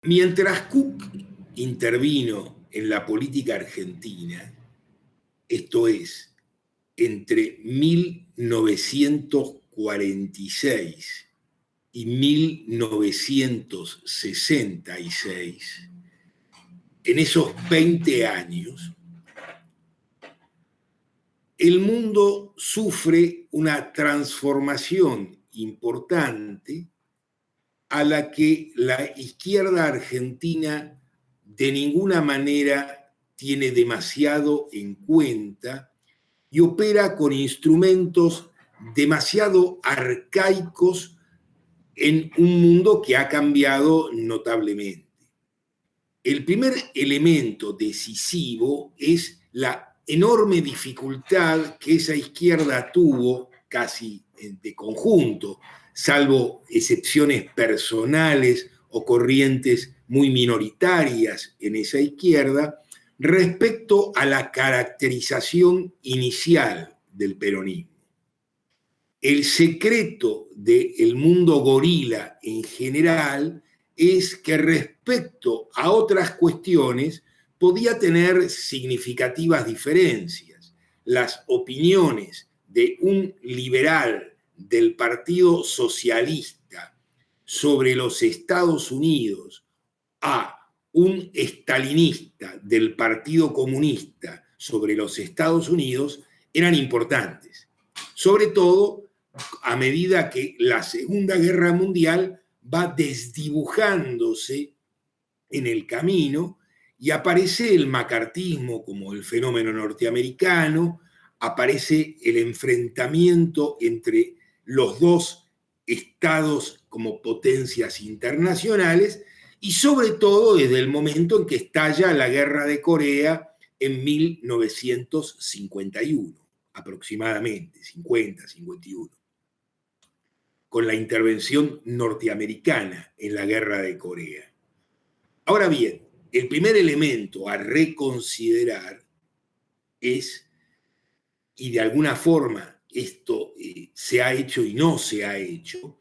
Mientras Cook intervino en la política argentina, esto es, entre 1946 y 1966, en esos 20 años, el mundo sufre una transformación importante a la que la izquierda argentina de ninguna manera tiene demasiado en cuenta y opera con instrumentos demasiado arcaicos en un mundo que ha cambiado notablemente. El primer elemento decisivo es la enorme dificultad que esa izquierda tuvo, casi de conjunto, salvo excepciones personales o corrientes muy minoritarias en esa izquierda, respecto a la caracterización inicial del peronismo. El secreto del mundo gorila en general es que respecto a otras cuestiones podía tener significativas diferencias. Las opiniones de un liberal del Partido Socialista sobre los Estados Unidos a un estalinista del Partido Comunista sobre los Estados Unidos eran importantes. Sobre todo a medida que la Segunda Guerra Mundial va desdibujándose en el camino y aparece el macartismo como el fenómeno norteamericano, aparece el enfrentamiento entre los dos estados como potencias internacionales y sobre todo desde el momento en que estalla la Guerra de Corea en 1951, aproximadamente, 50, 51, con la intervención norteamericana en la Guerra de Corea. Ahora bien, el primer elemento a reconsiderar es, y de alguna forma esto se ha hecho y no se ha hecho,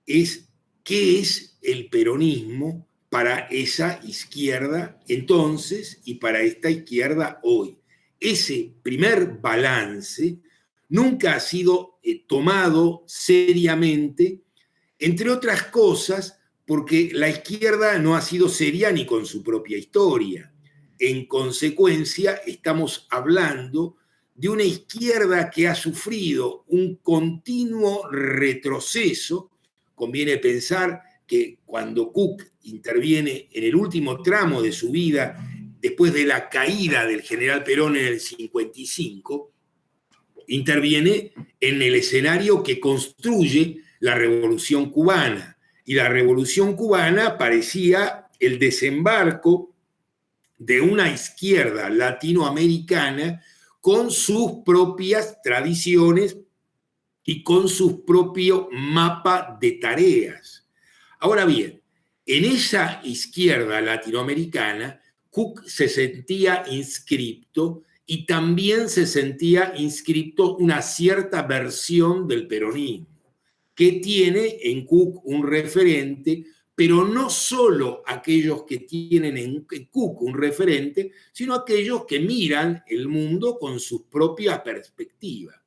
es qué es el peronismo para esa izquierda entonces y para esta izquierda hoy. Ese primer balance nunca ha sido tomado seriamente, entre otras cosas, porque la izquierda no ha sido seria ni con su propia historia. En consecuencia, estamos hablando de una izquierda que ha sufrido un continuo retroceso. Conviene pensar que cuando Cook interviene en el último tramo de su vida, después de la caída del general Perón en el 55, interviene en el escenario que construye la Revolución Cubana. Y la Revolución Cubana parecía el desembarco de una izquierda latinoamericana con sus propias tradiciones y con su propio mapa de tareas. Ahora bien, en esa izquierda latinoamericana, Cook se sentía inscripto y también se sentía inscripto una cierta versión del peronismo, que tiene en Cook un referente, pero no solo aquellos que tienen en Cook un referente, sino aquellos que miran el mundo con su propia perspectiva.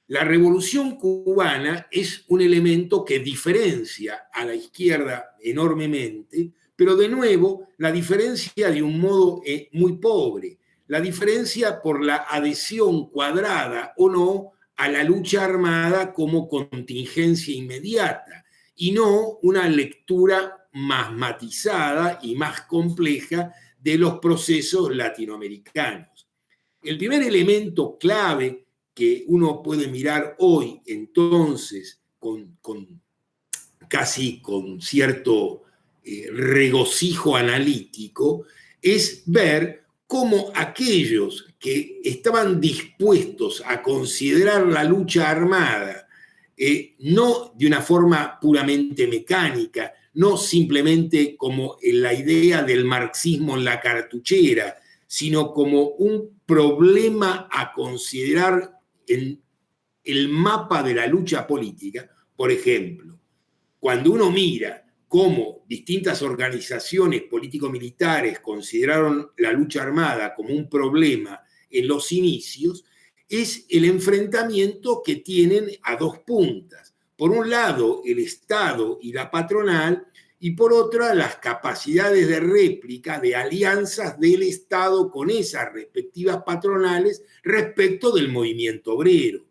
La Revolución Cubana es un elemento que diferencia a la izquierda enormemente, pero de nuevo la diferencia de un modo muy pobre. La diferencia por la adhesión cuadrada o no a la lucha armada como contingencia inmediata y no una lectura más matizada y más compleja de los procesos latinoamericanos. El primer elemento clave que uno puede mirar hoy entonces casi con cierto regocijo analítico, es ver cómo aquellos que estaban dispuestos a considerar la lucha armada no de una forma puramente mecánica, no simplemente como en la idea del marxismo en la cartuchera, sino como un problema a considerar en el mapa de la lucha política. Por ejemplo, cuando uno mira cómo distintas organizaciones político-militares consideraron la lucha armada como un problema en los inicios, es el enfrentamiento que tienen a dos puntas. Por un lado, el Estado y la patronal, y por otra, las capacidades de réplica, de alianzas del Estado con esas respectivas patronales respecto del movimiento obrero.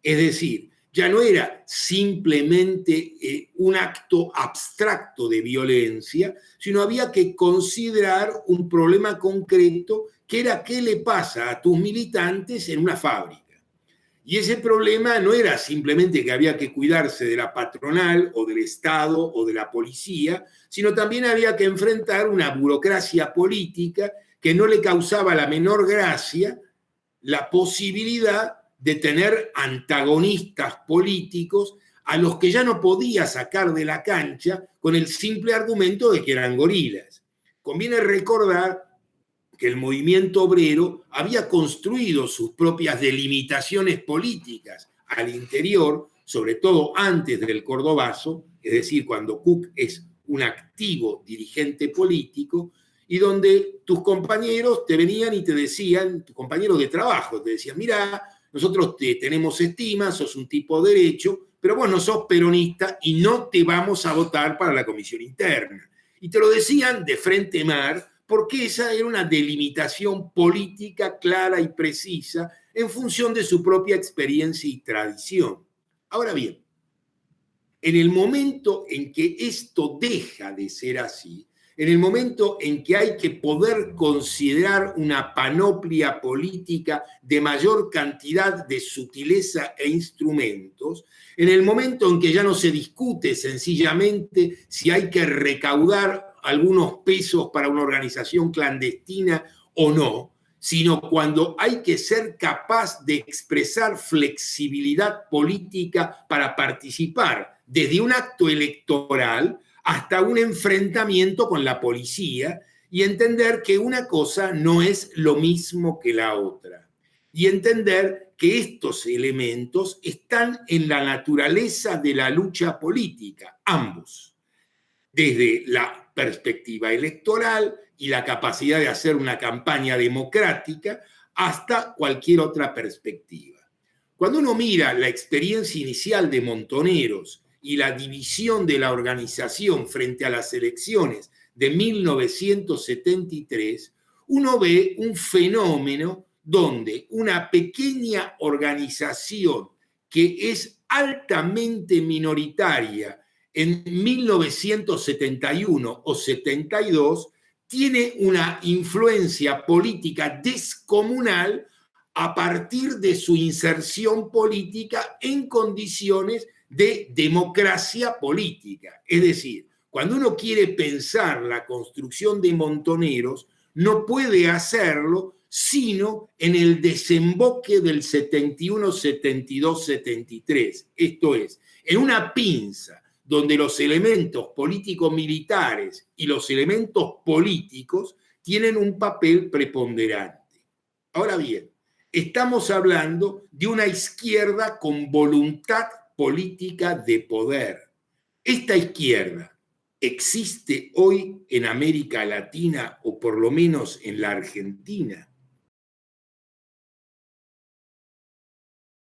Es decir, ya no era simplemente un acto abstracto de violencia, sino había que considerar un problema concreto que era qué le pasa a tus militantes en una fábrica. Y ese problema no era simplemente que había que cuidarse de la patronal o del Estado o de la policía, sino también había que enfrentar una burocracia política que no le causaba la menor gracia la posibilidad de tener antagonistas políticos a los que ya no podía sacar de la cancha con el simple argumento de que eran gorilas. Conviene recordar que el movimiento obrero había construido sus propias delimitaciones políticas al interior, sobre todo antes del Cordobazo, es decir, cuando Cook es un activo dirigente político, y donde tus compañeros te venían y te decían, tus compañeros de trabajo, te decían, mira, nosotros te tenemos estima, sos un tipo derecho, pero vos no sos peronista y no te vamos a votar para la comisión interna. Y te lo decían de frente mar, porque esa era una delimitación política clara y precisa en función de su propia experiencia y tradición. Ahora bien, en el momento en que esto deja de ser así, en el momento en que hay que poder considerar una panoplia política de mayor cantidad de sutileza e instrumentos, en el momento en que ya no se discute sencillamente si hay que recaudar algunos pesos para una organización clandestina o no, sino cuando hay que ser capaz de expresar flexibilidad política para participar desde un acto electoral hasta un enfrentamiento con la policía y entender que una cosa no es lo mismo que la otra. Y entender que estos elementos están en la naturaleza de la lucha política, ambos, desde la perspectiva electoral y la capacidad de hacer una campaña democrática hasta cualquier otra perspectiva. Cuando uno mira la experiencia inicial de Montoneros y la división de la organización frente a las elecciones de 1973, uno ve un fenómeno donde una pequeña organización que es altamente minoritaria en 1971 o 72 tiene una influencia política descomunal a partir de su inserción política en condiciones de democracia política. Es decir, cuando uno quiere pensar la construcción de Montoneros, no puede hacerlo sino en el desemboque del 71, 72, 73. Esto es, en una pinza donde los elementos político-militares y los elementos políticos tienen un papel preponderante. Ahora bien, estamos hablando de una izquierda con voluntad política de poder. Esta izquierda existe hoy en América Latina o por lo menos en la Argentina.